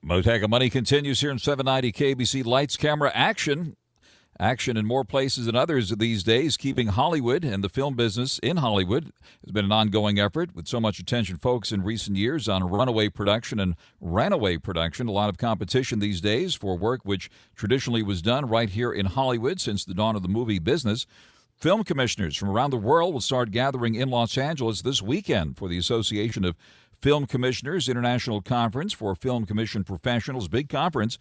Mottek Money continues here in 790 KBC. Lights, camera, action. Action in more places than others these days. Keeping Hollywood and the film business in Hollywood has been an ongoing effort with so much attention focused in recent years on runaway production and runaway production. A lot of competition these days for work which traditionally was done right here in Hollywood since the dawn of the movie business. Film commissioners from around the world will start gathering in Los Angeles this weekend for the Association of Film Commissioners International Conference for Film Commission Professionals. Big conference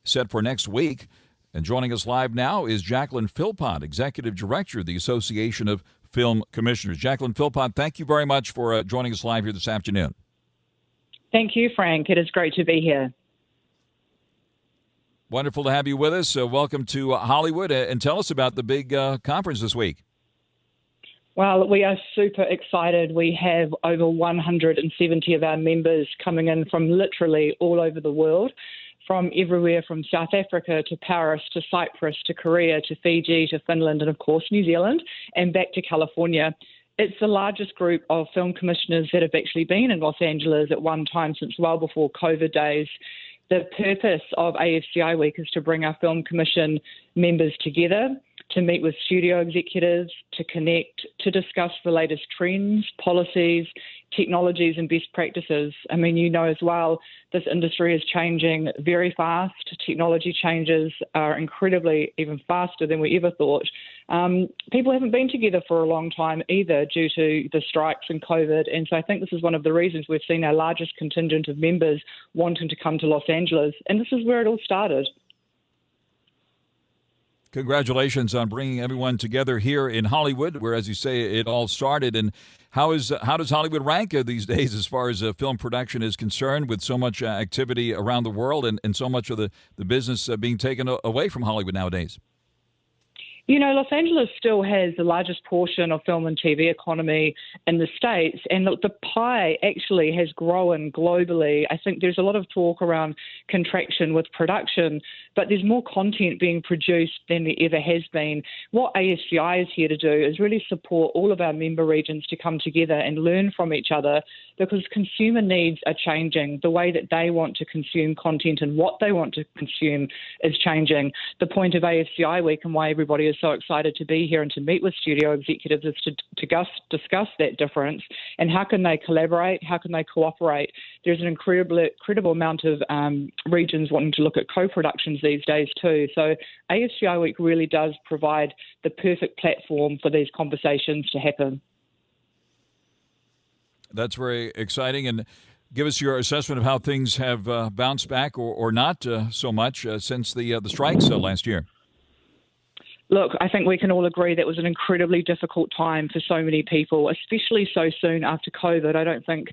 set for next week. And joining us live now is Jaclyn Philpott, Executive Director of the Association of Film Commissioners. Jaclyn Philpott, thank you very much for joining us live here this afternoon. Thank you, Frank. It is great to be here. Wonderful to have you with us. Welcome to Hollywood, and tell us about the big conference this week. Well, we are super excited. We have over 170 of our members coming in from literally all over the world, from everywhere from South Africa to Paris to Cyprus to Korea to Fiji to Finland and, of course, New Zealand and back to California. It's the largest group of film commissioners that have actually been in Los Angeles at one time since well before COVID days. The purpose of AFCI Week is to bring our film commission members together, to meet with studio executives, to connect, to discuss the latest trends, policies, technologies and best practices. I mean, you know as well, this industry is changing very fast. Technology changes are incredibly even faster than we ever thought. People haven't been together for a long time either due to the strikes and COVID. And so I think this is one of the reasons we've seen our largest contingent of members wanting to come to Los Angeles. And this is where it all started. Congratulations on bringing everyone together here in Hollywood, where, as you say, it all started. And how does Hollywood rank these days as far as film production is concerned, with so much activity around the world and so much of the business being taken away from Hollywood nowadays? You know, Los Angeles still has the largest portion of film and TV economy in the States, and the pie actually has grown globally. I think there's a lot of talk around contraction with production, but there's more content being produced than there ever has been. What AFCI is here to do is really support all of our member regions to come together and learn from each other, because consumer needs are changing. The way that they want to consume content and what they want to consume is changing. The point of AFCI Week and why everybody is so excited to be here and to meet with studio executives is to discuss that difference and how can they collaborate, how can they cooperate. There's an incredible amount of regions wanting to look at co-productions these days too. So AFCI Week really does provide the perfect platform for these conversations to happen. That's very exciting. And give us your assessment of how things have bounced back or not so much since the strikes last year. Look, I think we can all agree that was an incredibly difficult time for so many people, especially so soon after COVID. I don't think,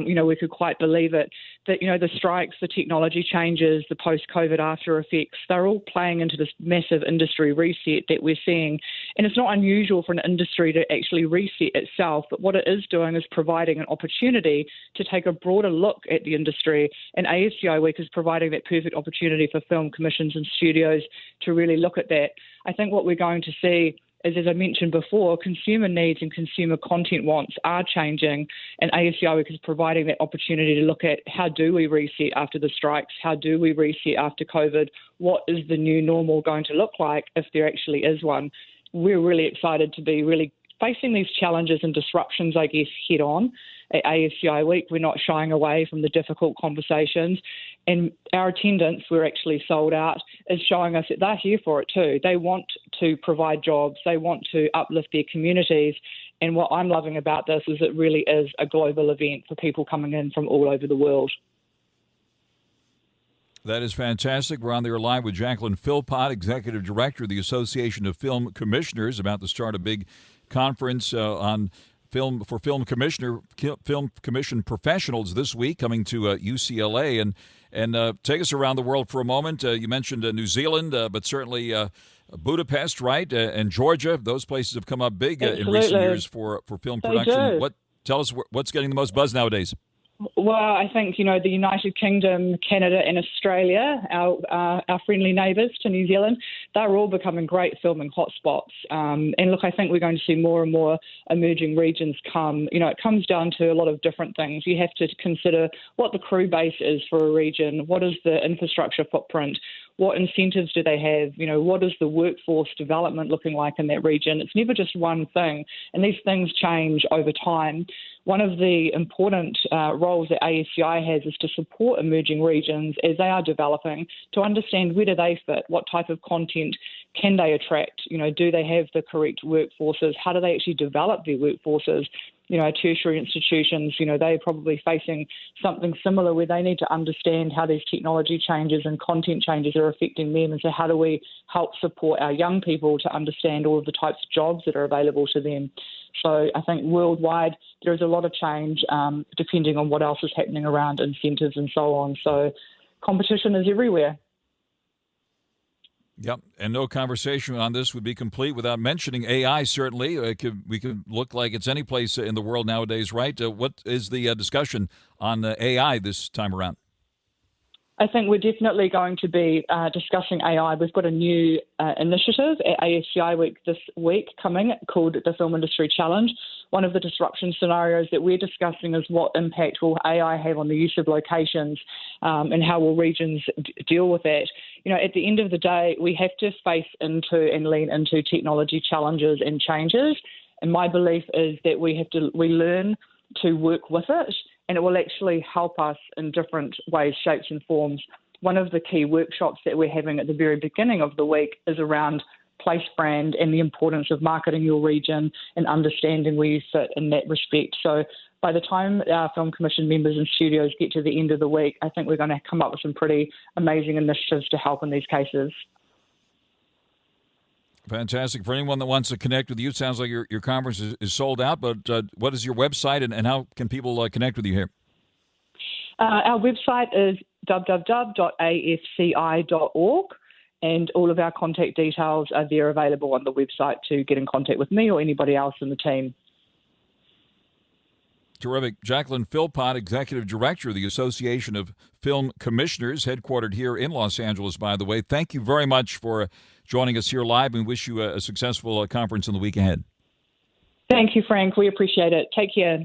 we could quite believe it. That, the strikes, the technology changes, the post-COVID after effects, they're all playing into this massive industry reset that we're seeing. And it's not unusual for an industry to actually reset itself, but what it is doing is providing an opportunity to take a broader look at the industry. And AFCI Week is providing that perfect opportunity for film commissions and studios to really look at that. I think what we're going to see is, as I mentioned before, consumer needs and consumer content wants are changing, and AFCI Week is providing that opportunity to look at how do we reset after the strikes, how do we reset after COVID, what is the new normal going to look like if there actually is one. We're really excited to be really facing these challenges and disruptions, I guess, head on. At AFCI Week, we're not shying away from the difficult conversations, and our attendance, we're actually sold out, is showing us that they're here for it too. They want to provide jobs, they want to uplift their communities, and what I'm loving about this is it really is a global event for people coming in from all over the world. That is fantastic. We're on there live with Jaclyn Philpott, Executive Director of the Association of Film Commissioners, about to start a big conference on film commission professionals this week, coming to UCLA. And take us around the world for a moment. You mentioned New Zealand, but certainly Budapest, right, and Georgia. Those places have come up big in recent years for film production. Tell us what's getting the most buzz nowadays. Well, I think, the United Kingdom, Canada and Australia, our friendly neighbours to New Zealand, they're all becoming great filming hotspots. And look, I think we're going to see more and more emerging regions come. It comes down to a lot of different things. You have to consider what the crew base is for a region, what is the infrastructure footprint, what incentives do they have, what is the workforce development looking like in that region. It's never just one thing, and these things change over time. One of the important roles that AFCI has is to support emerging regions as they are developing, to understand where do they fit, what type of content can they attract, do they have the correct workforces, how do they actually develop their workforces. Tertiary institutions, they're probably facing something similar where they need to understand how these technology changes and content changes are affecting them. And so how do we help support our young people to understand all of the types of jobs that are available to them? So I think worldwide there is a lot of change depending on what else is happening around incentives and so on. So competition is everywhere. Yep, and no conversation on this would be complete without mentioning AI, certainly. We could look like it's any place in the world nowadays, right? What is the discussion on AI this time around? I think we're definitely going to be discussing AI. We've got a new initiative at AFCI Week this week coming called the Film Industry Challenge. One of the disruption scenarios that we're discussing is what impact will AI have on the use of locations and how will regions deal with that. At the end of the day, we have to face into and lean into technology challenges and changes. And my belief is that we learn to work with it, and it will actually help us in different ways, shapes and forms. One of the key workshops that we're having at the very beginning of the week is around place brand and the importance of marketing your region and understanding where you fit in that respect. So by the time our Film Commission members and studios get to the end of the week, I think we're going to come up with some pretty amazing initiatives to help in these cases. Fantastic. For anyone that wants to connect with you, it sounds like your conference is sold out, but what is your website and how can people connect with you here? Our website is www.afci.org, and all of our contact details are there available on the website to get in contact with me or anybody else in the team. Terrific. Jaclyn Philpott, Executive Director of the Association of Film Commissioners, headquartered here in Los Angeles, by the way. Thank you very much for joining us here live, and wish you a successful conference in the week ahead. Thank you, Frank. We appreciate it. Take care.